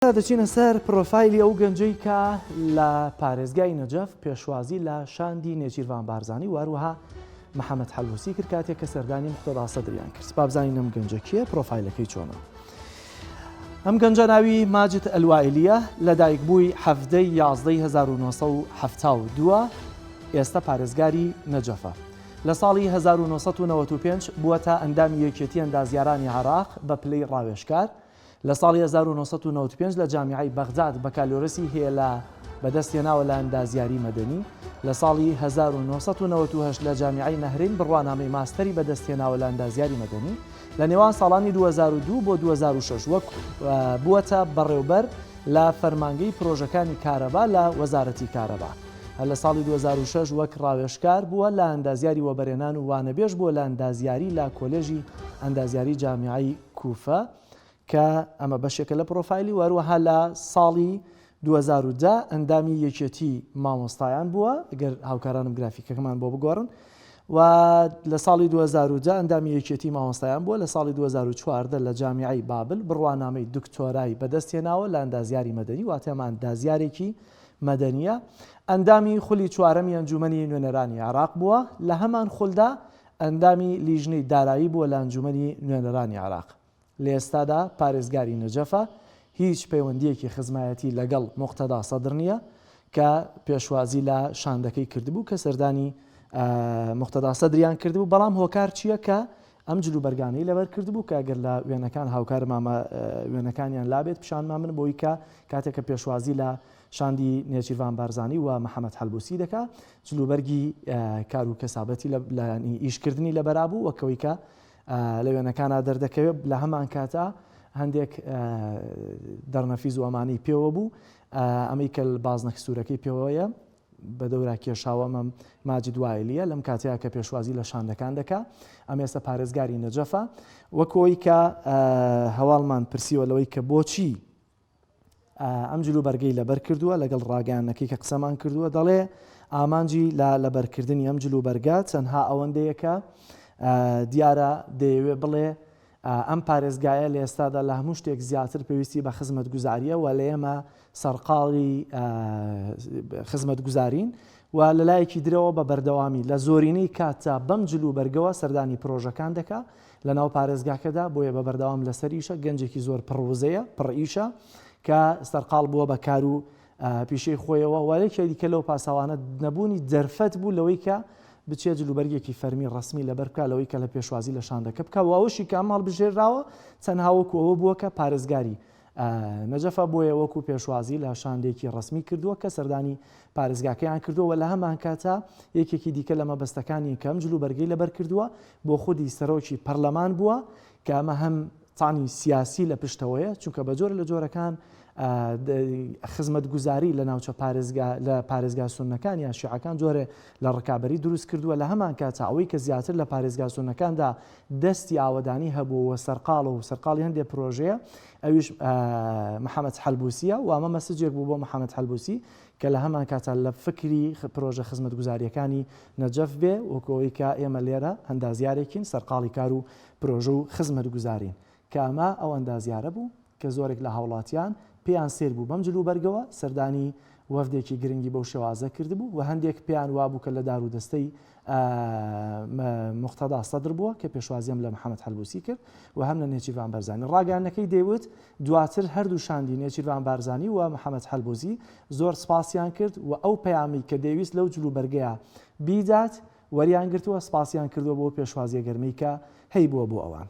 دەچینە سەر پرۆفایلی ئەو گەنجەی کە لە پارێزگای نەجەف پێشوازی لە شاندی نێچیروان بارزانی و هەروەها محەممەد حەلووسی کرد کاتێک کە سەردانی مختەدا سەدریان کرد. سپابزانین ئەم گەنجە کیە، پرۆفایلەکەی چۆنە. ئەم گەنجە ناوی ماجد ئەلوائیلیە، لەدایک بووی 1972 ئێستا پارێزگاری نەجەفە. لە ساڵی 1995 بووەتە ئەندامی یەکێتی ئەندازیارانی عێراق بە پلەی ڕاوێژکار. لە ساڵی 1995 لە جامیعەی بەغداد بەکالۆرەسی هەیە لە بەدەستهێناوە لە ئەندازیاری مەدەنی. لە ساڵی 1998 لە جامیعەی نەهرین بڕوانامەی ماستەری بەدەستهێناوە لە ئەندازیاری مەدەنی. لە نێوان ساڵانی 2002 بۆ 2006 وەک بووەتە بەڕێوەبەر لە فەرمانگەی پرۆژەکانی کارەبا لە وەزارەتی کارەبا. لە ساڵی 2006 وەک ڕاوێژکار بووە لە ئەندازیاری وەبەرێنان و وانەبێژ بووە لە ئەندازیاری لە کۆلێژی ئەندازیاری جامیعەی کوفە کە ئەمە بەشێکە لە پرۆفایلی و هەروەها لە ساڵی 2010 ئەندامی یەکێتی مامۆستایان بووە، ئەگەر هاوکارانم گرافیکەکەمان بۆ بگۆڕن، و لە ساڵی 2010 ئەندامی یەکێتی مامۆستایان بووە. لە ساڵی 2014 لە جامیعەی بابل بڕوانامەی دکتۆرای بەدەستهێناوە لە ئەندازیاری مەدەنی، واتە ئەمە ئەندازیارێکی مەدەنیە. ئەندامی خولی چوارەمی ئەنجومەنی نوێنەرانی عێراق بووە. لە هەمان خولدا ئەندامی لیژنەی دارایی بووە لە ئەنجومەنی نوێنەرانی عێراق. لە ئێستادا پارێزگاری نەجەفە، هیچ پەیوەندیەکی خزمایەتی لەگەڵ مقتەدا سەدر نییە کە پێشوازی لە شاندەکەی کردبوو کە سەردانی مقتەدا سەدریان کردبوو. بەڵام هۆکار چییە کە ئەم جلوبەرگانەی لەبەر کردبوو کە ئەگەر لە وێنەکان هاوکارمامە وێنەکانیان لابێت پیشانمان من بۆی کە کاتێک کە پێشوازی لە شاندی نێچیروان بارزانی و محەممەد حەلووسی دەکا جلوبەرگی کار و کەسابەتی لە ئیشکردنی لە بەرابوو وەکەوەی کە لە وێنەکانە دەردەکەوێت. لە هەمان کاتە هەندێک دەرنەفیز و ئەمانی پێوە بوو، ئەمەی کە بازنەخ سوورەکەی پێوەیە بە دەورا کێشاوە ئەمە ماجد ئەلوائیلیە لەم کاتەیە کە پێشوازی لە شاندەکان دەکا. ئەم ئێستا پارێزگاری نەجەفە. وەکەوەی کە هەواڵمان پرسیوە لەوەی کە بۆچی ئەم جلوبەرگەی لەبەر کردووە لەگەڵ ڕاگەیانەکەی کە قسەمان کردووە، دەڵێ ئامانجی لەبەرکردنی ئەم جلوبەرگە چەندها ئەوەندەیە کە دیارە دەیەوێت بڵێ ئەم پارێزگایە لە ئێستادا لە هەموو شتێک زیاتر پێویستی بە خزمەتگوزاریە و لە ئێمە سەرقاڵی خزمەتگوزارین و لەلایەکی درەوە بە بەردەوامی لە زۆرینەی کاتە بەم جلوبەرگەوە سەردانی پرۆژەکان دەکا لە ناو پارێزگاکەدا، بۆیە بە بەردەوام لەسەریشە گەنجێکی زۆر پڕوزەیە پڕئیشە کە سەرقاڵ بووە بە کار و پیشەی خۆیەوە. وارێکی دیکە لەو پاسەوانە نەبوونی دەرفەت بوو لەوەی کە بچێت جلوبەرگێکی فەرمی ڕسمی لەبەر بکە لەوەی کە لە پێشوازی لە شاندەکە بکە. واوەشی کە ئەماڵ بژێراوە چەندها وەکو ئەوە بووە کە پارێزگاری نەجەفە بۆیە وەکو پێشوازی لە شاندێکی ڕسمی کردووە کە سەردانی پارێزگاکەیان کردووە. لە هەمان کاتە یەکێکی دیکە لە مەبەستەکانی کەم جلوبەرگەی لەبەر کردووە بۆ خودی سەرۆکی پەرلەمان بووە کە ئەمە هەم تانی سیاسی لە پشتەوەیە، چونکە بە جۆرە لە جۆرەکان خزمەتگوزاری لە ناوچە لە پارێزگا سونەکان یا شیعەکان جۆرە لە ڕکابەری دروست کردووە. لە هەمان کاتە ئەوەی کە زیاتر لە پارێزگا سونەکاندا دەستی ئاوەدانی هەبووە سەرقاڵ و سەرقاڵی هەندێک پرۆژەیە، ئەویش محەممەد حەلووسیە و ئەمە مەسەجێک بوو بۆ محەممەد حەلووسی کە لە هەمان کاتە لە فکری پرۆژە خزمەتگوزاریەکانی نەجەف بێ وەکەوەی کە ئێمە لێرە هەندازیارێکین سەرقاڵی کار و پرۆژە و خزمەتگوزارین کە ئەمە ئەو ئەندازیارە بوو کە زۆرێک لە هاوڵاتیان پێیان سێر بوو بەم جلوبەرگەوە سەردانی وەفدێکی گرنگی بەو شێوازە کردبوو و هەندێک پێیان وابوو کە لە دار و دەستەی مقتەدا سەدر بووە کە پێشوازیم لە محەممەد حەلووسی کرد و هەم لە نێچیروان بارزانی. ڕاگەیانەکەی دەیوت دواتر هەردوو شاندی نێچیروان بارزانی و محەممەد حەلووسی زۆر سپاسیان کرد و ئەو پەیامی کە دەویست لەو جلوبەرگەیە بیدات وەریان گرتووە، سپاسیان کردووە بۆ پێشوازیە گەرمەی کە هەی بووە بۆ ئەوان.